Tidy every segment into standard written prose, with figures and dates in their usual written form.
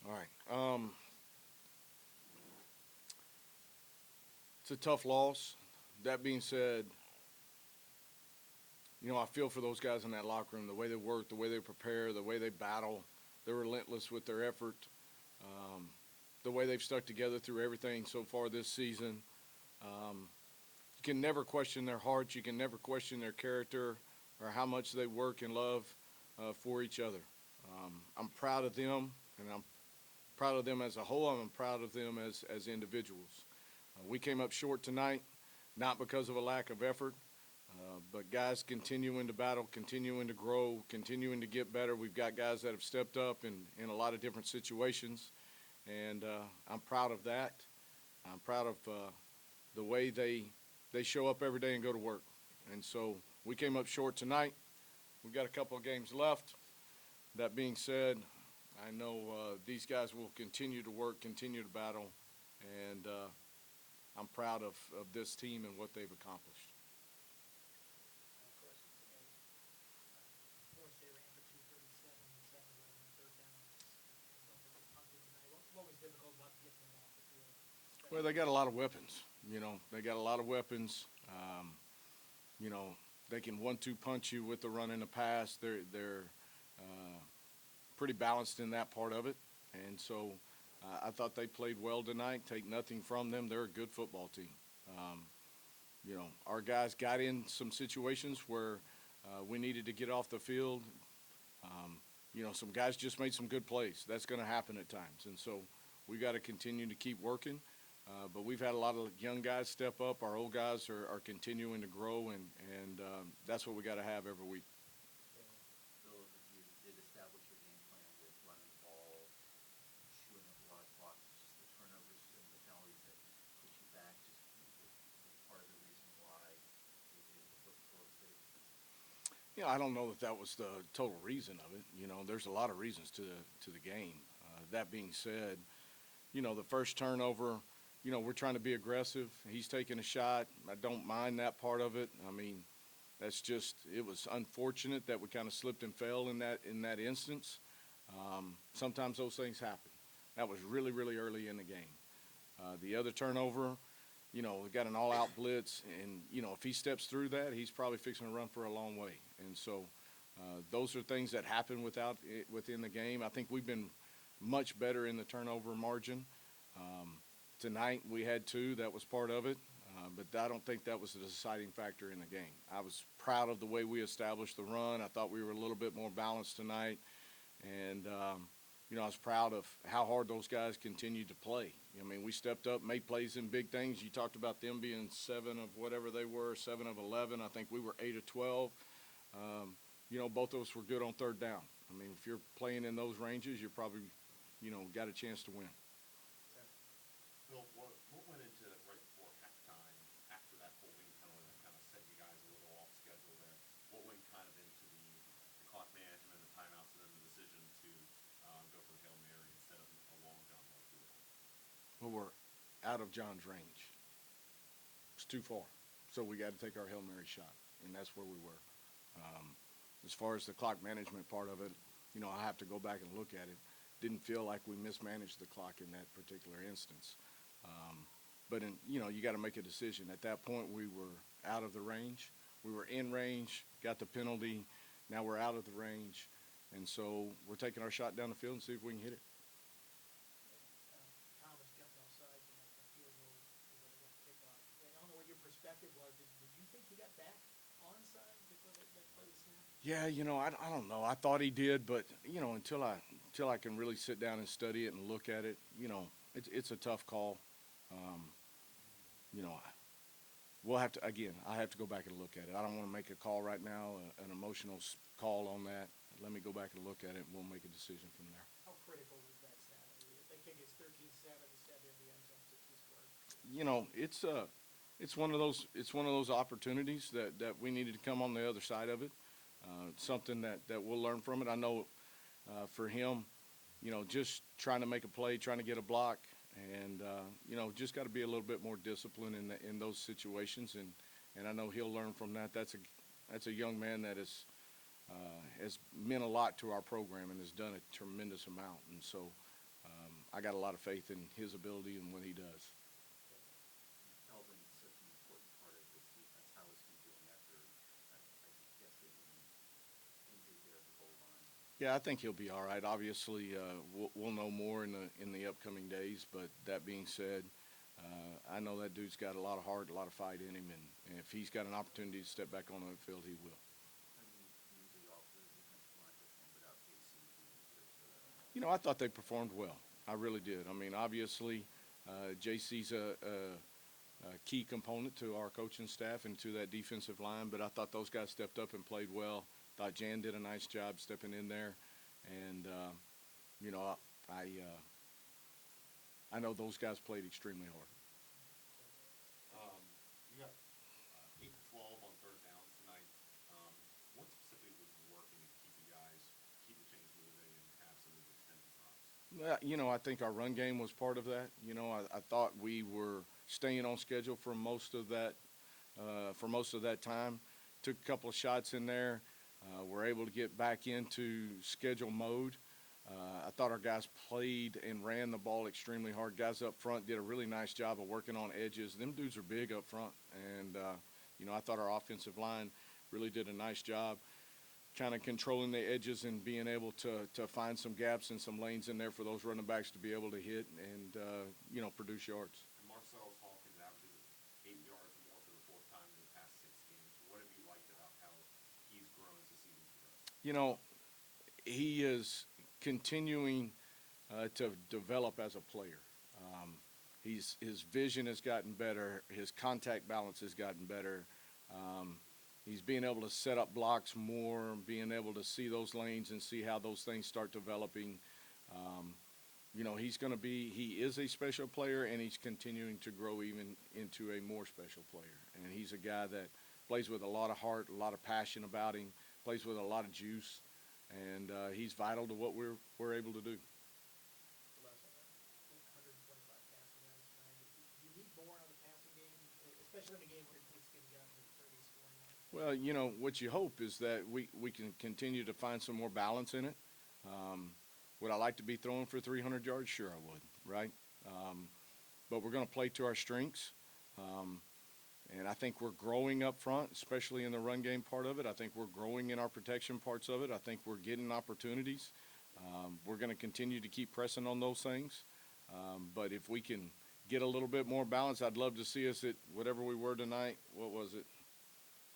All right. It's a tough loss. That being said, I feel for those guys in that locker room, the way they work, the way they prepare, the way they battle. They're relentless with their effort, um, the way they've stuck together through everything so far this season. You can never question their hearts. You can never question their character or how much they work and love for each other. I'm proud of them, and I'm proud of them as a whole. I'm proud of them as individuals. We came up short tonight, not because of a lack of effort, but guys continuing to battle, continuing to grow, continuing to get better. We've got guys that have stepped up in a lot of different situations, and I'm proud of that. I'm proud of the way they show up every day and go to work. And so we came up short tonight. We've got a couple of games left. That being said, I know these guys will continue to work, continue to battle, and I'm proud of this team and what they've accomplished. Of course, they ran for 237 and 7-11 on third down. Don't forget punting tonight. What was difficult about getting them off the field? Well, they got a lot of weapons. They got a lot of weapons. You know, they can 1-2 punch you with the run and the pass. They're pretty balanced in that part of it, and so I thought they played well tonight. Take nothing from them. They're a good football team. Um, our guys got in some situations where we needed to get off the field. Some guys just made some good plays. That's going to happen at times, and so we got to continue to keep working. But we've had a lot of young guys step up. Our old guys are continuing to grow, and that's what we got to have every week. Philip, you did establish your game plan with running the ball, chewing up a lot of clock, just the turnovers and the penalties that put you back, just part of the reason why you did put Florida State. I don't know that that was the total reason of it. There's a lot of reasons to the game. That being said, the first turnover, we're trying to be aggressive. He's taking a shot. I don't mind that part of it. I mean, it was unfortunate that we kind of slipped and fell in that instance. Sometimes those things happen. That was really, really early in the game. The other turnover, we got an all-out blitz, and if he steps through that, he's probably fixing to run for a long way. And so those are things that happen within the game. I think we've been much better in the turnover margin. Tonight we had two. That was part of it. But I don't think that was the deciding factor in the game. I was proud of the way we established the run. I thought we were a little bit more balanced tonight. And, I was proud of how hard those guys continued to play. I mean, we stepped up, made plays in big things. You talked about them being 7 of whatever they were, 7 of 11. I think we were 8 of 12. Both of us were good on third down. I mean, if you're playing in those ranges, you're probably, got a chance to win. Phil, what went into right before halftime after that holding penalty that kind of set you guys a little off schedule there? What went kind of into the clock management, the timeouts, and then the decision to go for the Hail Mary instead of a long John Love field? Well, we're out of John's range. It's too far. So we got to take our Hail Mary shot, and that's where we were. As far as the clock management part of it, I have to go back and look at it. Didn't feel like we mismanaged the clock in that particular instance. But you got to make a decision. At that point, we were out of the range. We were in range, got the penalty. Now we're out of the range. And so we're taking our shot down the field and see if we can hit it. Thomas jumped offside and that field goal before they got kicked off. I don't know what your perspective was. Did you think he got back onside before that play was snapped? Yeah, I don't know. I thought he did, but until I can really sit down and study it and look at it, it's a tough call. We'll have to again. I have to go back and look at it. I don't want to make a call right now, an emotional call on that. Let me go back and look at it, and we'll make a decision from there. How critical was that snap? I mean, if they kick it's 13-7 instead of the end zone to two scores. It's one of those opportunities that we needed to come on the other side of it. Something that we'll learn from it. I know for him, just trying to make a play, trying to get a block, and just got to be a little bit more disciplined in those situations. And I know he'll learn from that. That's a young man that has meant a lot to our program and has done a tremendous amount. And so I got a lot of faith in his ability and what he does. Elvin is such an important part of this defense. How is he doing after, I guess, getting injured there at the goal line? Yeah, I think he'll be all right. Obviously, we'll know more in the upcoming days. But that being said, I know that dude's got a lot of heart, a lot of fight in him, and if he's got an opportunity to step back on the field, he will. I mean, usually all the defensive line perform without JC being here, so You know, I thought they performed well. I really did. I mean, obviously, JC's a key component to our coaching staff and to that defensive line, but I thought those guys stepped up and played well. Thought Jan did a nice job stepping in there, and you know, I know those guys played extremely hard. You got 8 to 12 on third downs tonight. What specifically was working to keep you guys, keep the chains moving and have some of these extended drives? You know, I think our run game was part of that. You know, I thought we were staying on schedule for most of that time. Took a couple of shots in there. We're able to get back into schedule mode. I thought our guys played and ran the ball extremely hard. Guys up front did a really nice job of working on edges. Them dudes are big up front, and you know, I thought our offensive line really did a nice job kind of controlling the edges and being able to find some gaps and some lanes in there for those running backs to be able to hit and, you know, produce yards. And Marcellus Hawkins averages 8 yards or more for the fourth time in the past 6 games. What have you liked about how he's grown as the season progressed? You know, he is continuing to develop as a player. His vision has gotten better. His contact balance has gotten better. He's being able to set up blocks more, being able to see those lanes and see how those things start developing. You know, he is a special player, and he's continuing to grow even into a more special player. And he's a guy that plays with a lot of heart, a lot of passion about him, plays with a lot of juice, and he's vital to what we're able to do. Less than 125 passing yards tonight. Do you need more out of the passing game, especially in a game where it's going to get into the 30s scoring line? Well, you know, what you hope is that we can continue to find some more balance in it. Would I like to be throwing for 300 yards? Sure I would, right? But we're going to play to our strengths. And I think we're growing up front, especially in the run game part of it. I think we're growing in our protection parts of it. I think we're getting opportunities. We're going to continue to keep pressing on those things. But if we can get a little bit more balance, I'd love to see us at whatever we were tonight. What was it?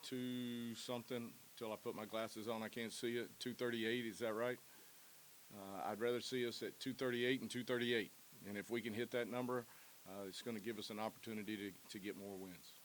2 something till I put my glasses on. I can't see it. 238, is that right? I'd rather see us at 238 and 238. And if we can hit that number, it's going to give us an opportunity to get more wins.